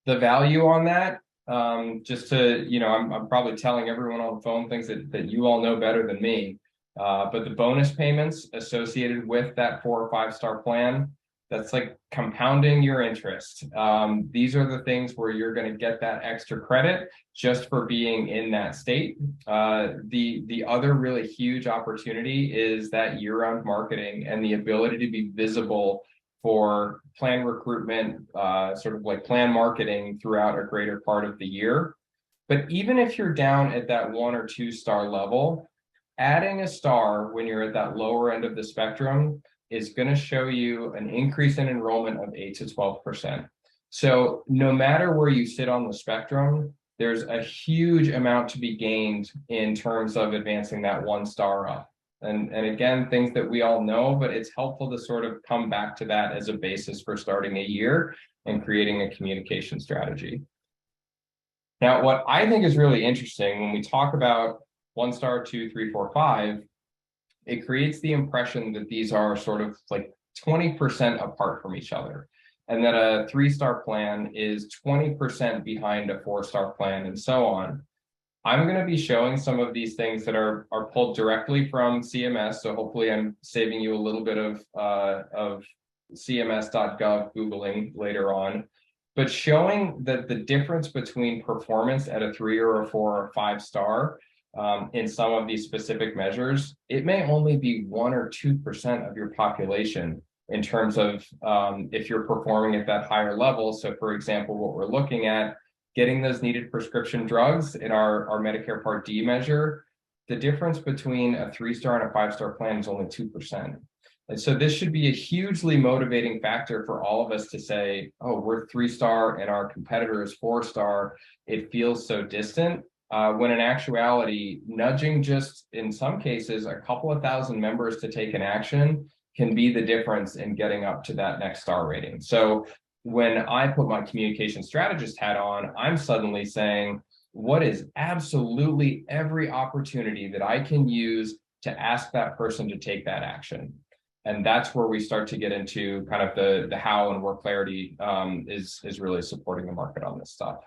The value on that, just to, I'm probably telling everyone on the phone things that you all know better than me. But the bonus payments associated with that 4 or 5-star plan, that's like compounding your interest. These are the things where you're going to get that extra credit just for being in that state. The other really huge opportunity is that year-round marketing and the ability to be visible for plan recruitment, sort of like plan marketing throughout a greater part of the year. But even if you're down at that 1 or 2-star level, adding a star when you're at that lower end of the spectrum is going to show you an increase in enrollment of 8 to 12%. So no matter where you sit on the spectrum, there's a huge amount to be gained in terms of advancing that 1 star up. And again, things that we all know, but it's helpful to sort of come back to that as a basis for starting a year and creating a communication strategy. Now, what I think is really interesting when we talk about 1 star, 2, 3, 4, 5, it creates the impression that these are sort of like 20% apart from each other, and that a 3-star plan is 20% behind a 4-star plan, and so on. I'm going to be showing some of these things that are pulled directly from CMS, so hopefully I'm saving you a little bit of cms.gov Googling later on, but showing that the difference between performance at a 3 or a 4 or 5-star in some of these specific measures, it may only be 1 or 2% of your population in terms of if you're performing at that higher level. So for example, what we're looking at, getting those needed prescription drugs in our Medicare Part D measure, the difference between a 3-star and a 5-star plan is only 2%. And so this should be a hugely motivating factor for all of us to say, oh, we're 3-star and our competitor is 4-star. It feels so distant. When in actuality, nudging just in some cases a couple of thousand members to take an action can be the difference in getting up to that next star rating. So when I put my communication strategist hat on, I'm suddenly saying, what is absolutely every opportunity that I can use to ask that person to take that action? And that's where we start to get into kind of the how and where clarity is really supporting the market on this stuff.